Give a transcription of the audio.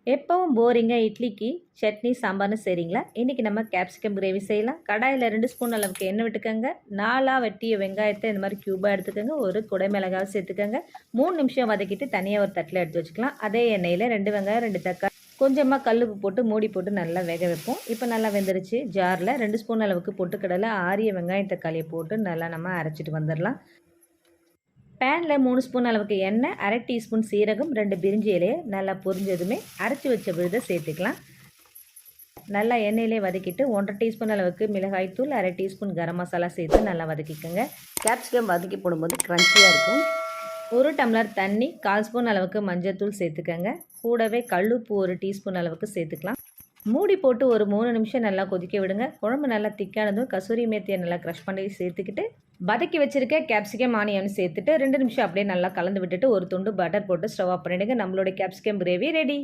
எப்பவும் போரிங்காக இட்லிக்கு சட்னி சாம்பார்னு செய்கிறீங்களா? இன்றைக்கி நம்ம கேப்சிகம் கிரேவி செய்யலாம். கடாயில் 2 ஸ்பூன் அளவுக்கு எண்ணெய் விட்டுக்கோங்க. 4 வெட்டிய வெங்காயத்தை இந்த மாதிரி க்யூபாக எடுத்துக்கோங்க. ஒரு குடை மிளகாவை சேர்த்துக்கோங்க. 3 நிமிஷம் வதக்கிட்டு தனியாக ஒரு தட்டில் எடுத்து வச்சுக்கலாம். அதே எண்ணெயில் 2 வெங்காயம் 2 தக்காளி கொஞ்சமாக கல்லுப்பு போட்டு மூடி போட்டு நல்லா வேக வைப்போம். இப்போ நல்லா வெந்துருச்சு. ஜாரில் 2 ஸ்பூன் அளவுக்கு பொட்டுக்கடலை, ஆரிய வெங்காயம் தக்காளியை போட்டு நல்லா நம்ம அரைச்சிட்டு வந்துடலாம். பேனில் 3 ஸ்பூன் அளவுக்கு எண்ணெய், 1/2 டீஸ்பூன் சீரகம், 2 பிரிஞ்சி இலையை நல்லா பொரிஞ்சதுமே அரைச்சி வச்ச விழுதை சேர்த்துக்கலாம். நல்லா எண்ணெயிலே வதக்கிட்டு 1/2 டீஸ்பூன் அளவுக்கு மிளகாய்த்தூள், 1/2 டீஸ்பூன் கரம் மசாலா சேர்த்து நல்லா வதக்கிக்கோங்க. கேப்சிகம் வதக்கி போடும்போது க்ரன்ச்சியாக இருக்கும். 1 டம்ளர் தண்ணி, 1/4 ஸ்பூன் அளவுக்கு மஞ்சள் தூள் சேர்த்துக்கோங்க. கூடவே கல்லுப்பு 1 டீஸ்பூன் அளவுக்கு சேர்த்துக்கலாம். மூடி போட்டு ஒரு 3 நிமிஷம் நல்லா கொதிக்க விடுங்க. குழம்பு நல்லா திக்கானதும் கசூரி மேத்தியை நல்லா க்ரஷ் பண்ணி சேர்த்துக்கிட்டு வதக்கி வச்சுருக்க கேப்சிகம் ஆனியன் சேர்த்துட்டு 2 நிமிஷம் அப்படியே நல்லா கலந்து விட்டுட்டு ஒரு துண்டு பட்டர் போட்டு ஸ்டவ் ஆஃப் பண்ணிவிடுங்க. நம்மளுடைய கேப்சிகம் கிரேவி ரெடி.